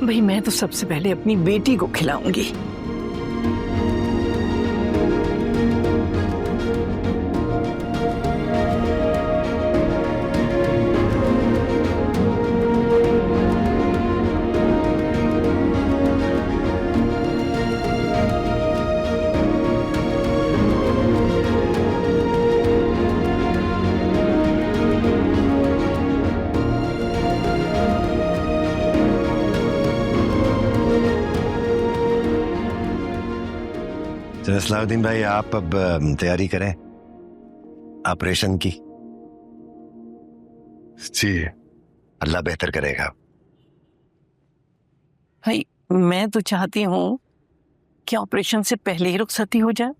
भाई मैं तो सबसे पहले अपनी बेटी को खिलाऊंगी। सलाउद्दीन भाई, आप अब तैयारी करें ऑपरेशन की। जी अल्लाह बेहतर करेगा। भाई मैं तो चाहती हूँ कि ऑपरेशन से पहले ही रुखसती हो जाए।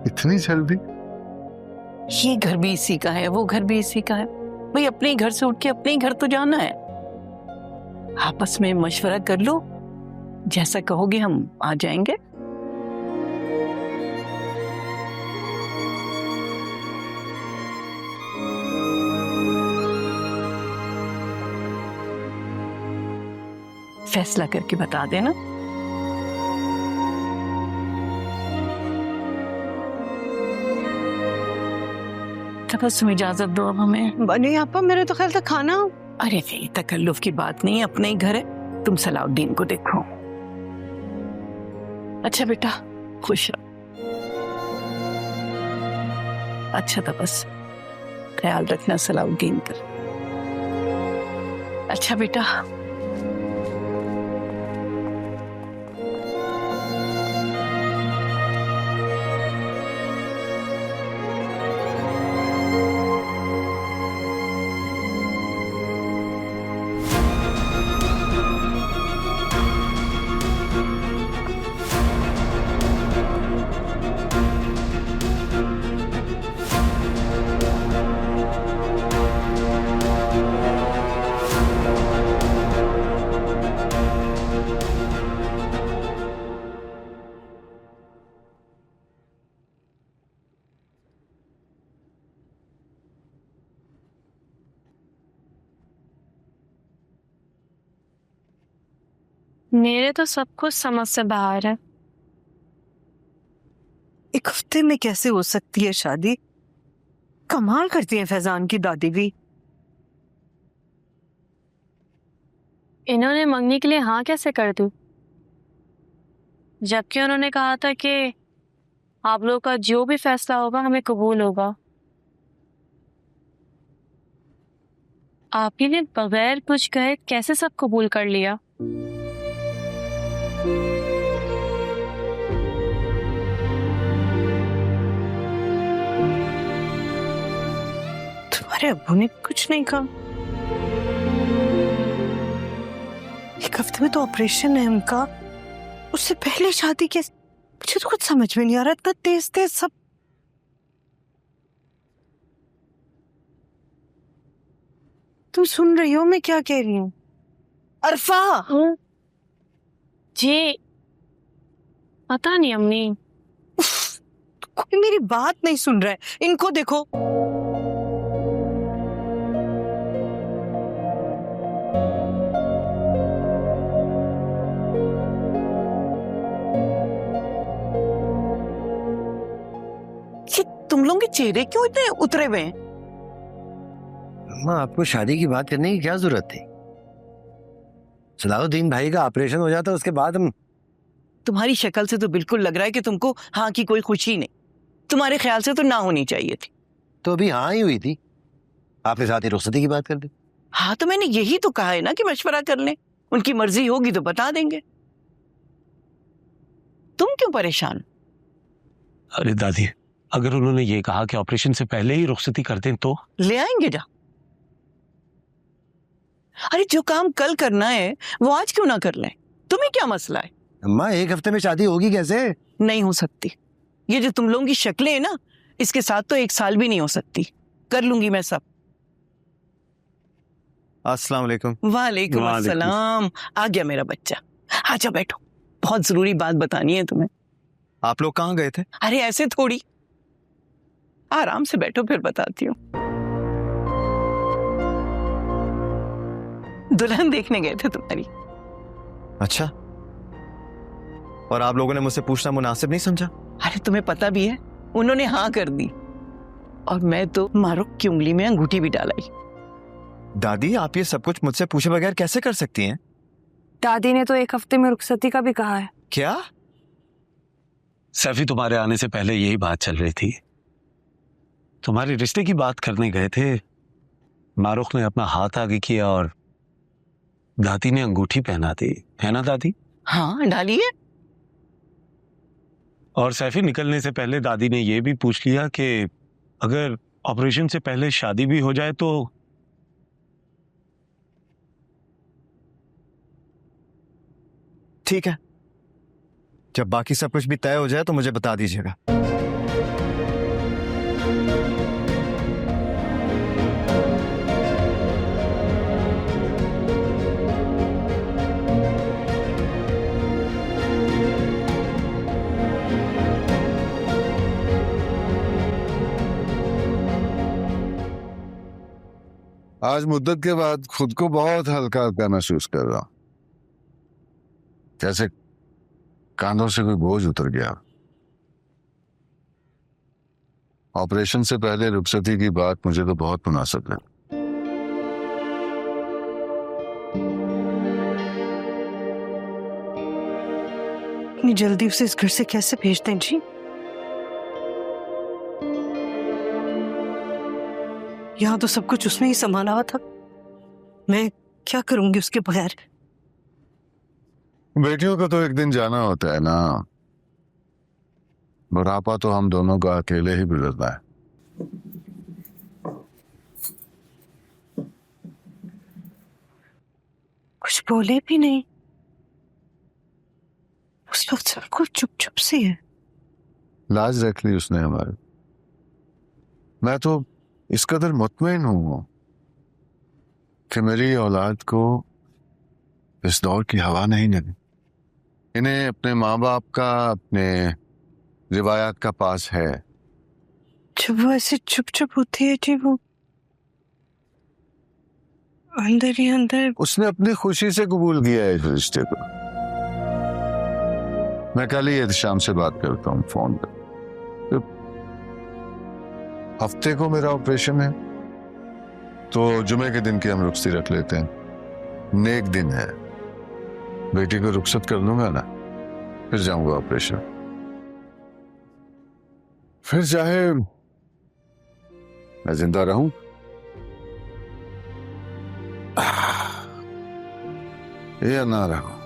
इतनी जल्दी? ये घर भी इसी का है, वो घर भी इसी का है। भाई अपने घर से उठ के अपने घर तो जाना है। आपस में मशवरा कर लो, जैसा कहोगे हम आ जाएंगे। फैसला करके बता देना। तबस्सुम इजाजत दो अब हमें। नहीं आपा, मेरे तो ख्याल था खाना। अरे नहीं, तकल्लुफ की बात नहीं, अपने ही घर है। तुम सलाउद्दीन को देखो। अच्छा बेटा, खुश रहो। अच्छा तो बस ख्याल रखना सलाउद्दीन का। अच्छा बेटा। मेरे तो सब कुछ समझ से बाहर है। एक हफ्ते में कैसे हो सकती है शादी? कमाल करती है फैजान की दादी भी। इन्होंने मंगनी के लिए हाँ कैसे कर दी, जबकि उन्होंने कहा था कि आप लोगों का जो भी फैसला होगा हमें कबूल होगा। आप ही ने बगैर कुछ कहे कैसे सब कबूल कर लिया? तुम्हारे अब्बू ने कुछ नहीं कहा? एक हफ्ते में तो ऑपरेशन है उनका, उससे पहले शादी कैसे? मुझे तो कुछ समझ में नहीं आ रहा, इतना तेज तेज सब। तुम सुन रही हो मैं क्या कह रही हूँ? अरफा। जी पता नहीं अम्मी। कोई मेरी बात नहीं सुन रहा है, इनको देखो। ये तुम लोगों के चेहरे क्यों इतने उतरे हुए हैं? अम्मा, आपको शादी की बात करने की क्या जरूरत थी? सलाउद्दीन भाई का ऑपरेशन हो जाता, उसके बाद हम। तुम्हारी शक्ल से तो बिल्कुल लग रहा है कि तुमको हाँ की कोई खुशी नहीं। तुम्हारे ख्याल से तो ना होनी चाहिए थी। तो अभी हाँ ही हुई थी, आपके साथ ही रुखसती की बात कर दी। हाँ तो मैंने यही तो कहा है ना कि मशवरा कर लें, उनकी मर्जी होगी तो बता देंगे। तुम क्यों परेशान? अरे दादी, अगर उन्होंने ये कहा कि ऑपरेशन से पहले ही रुखसती कर दें तो? ले आएंगे जा। अरे जो काम कल करना है वो आज क्यों ना कर लें? तुम्हें क्या मसला है? अम्मा, एक हफ्ते में शादी होगी कैसे? नहीं हो सकती। ये जो तुम लोगों की शक्लें हैं ना, इसके साथ तो 1 साल भी नहीं हो सकती। कर लूंगी मैं सब। अस्सलाम वालेकुम। वालेकुम अस्सलाम। आ गया मेरा बच्चा। आजा बैठो, बहुत जरूरी बात बतानी है तुम्हें। आप लोग कहाँ गए थे? अरे ऐसे थोड़ी। आराम से बैठो, फिर बताती हूँ। दुल्हन देखने गए थे तुम्हारी। अच्छा, और आप लोगों ने मुझसे पूछना मुनासिब नहीं समझा? अरे तुम्हें पता भी है, उन्होंने हाँ कर दी और मैं तो मारूफ की उंगली में अंगूठी भी डालाई। दादी, आप ये सब कुछ मुझसे पूछे बगैर कैसे कर सकती हैं? दादी ने तो 1 हफ्ते में रुखसती का भी कहा है। क्या? सैफी, तुम्हारे आने से पहले यही बात चल रही थी। तुम्हारे रिश्ते की बात करने गए थे, मारूख ने अपना हाथ आगे किया और दादी ने अंगूठी पहना दी, है ना दादी? हाँ, डालिए। और सैफी, निकलने से पहले दादी ने यह भी पूछ लिया कि अगर ऑपरेशन से पहले शादी भी हो जाए तो? ठीक है, जब बाकी सब कुछ भी तय हो जाए तो मुझे बता दीजिएगा। आज मुद्दत के बाद खुद को बहुत हल्का हल्का महसूस कर रहा हूं, जैसे कांधों से कोई बोझ उतर गया। ऑपरेशन से पहले रुखसती की बात मुझे तो बहुत मुनासिब लगी। इतनी जल्दी उसे इस घर से कैसे भेजते हैं जी? यहाँ तो सब कुछ उसने ही संभाला हुआ था, मैं क्या करूंगी उसके बगैर? बेटियों को तो एक दिन जाना होता है ना, बुढ़ापा तो हम दोनों का अकेले ही गुजरना है। कुछ बोले भी नहीं, उस वक्त सब कुछ चुप चुप से है। लाज रख ली उसने हमारी। मैं तो इस कदर मुतमईन हूं कि मेरी औलाद को इस दौर की हवा नहीं लगी। इन्हें अपने माँ बाप का, अपने रिवायात का पास है। जब वो ऐसे चुप चुप होती है जी, वो अंदर ही अंदर। उसने अपनी खुशी से कबूल किया है इस रिश्ते को। मैं कल ही एहतशाम से बात करता हूँ फोन पर। हफ्ते को मेरा ऑपरेशन है, तो जुमे के दिन की हम रुखसती रख लेते हैं। नेक दिन है, बेटी को रुखसत कर लूंगा ना, फिर जाऊंगा ऑपरेशन। फिर चाहे मैं जिंदा रहूं या ना रहूं।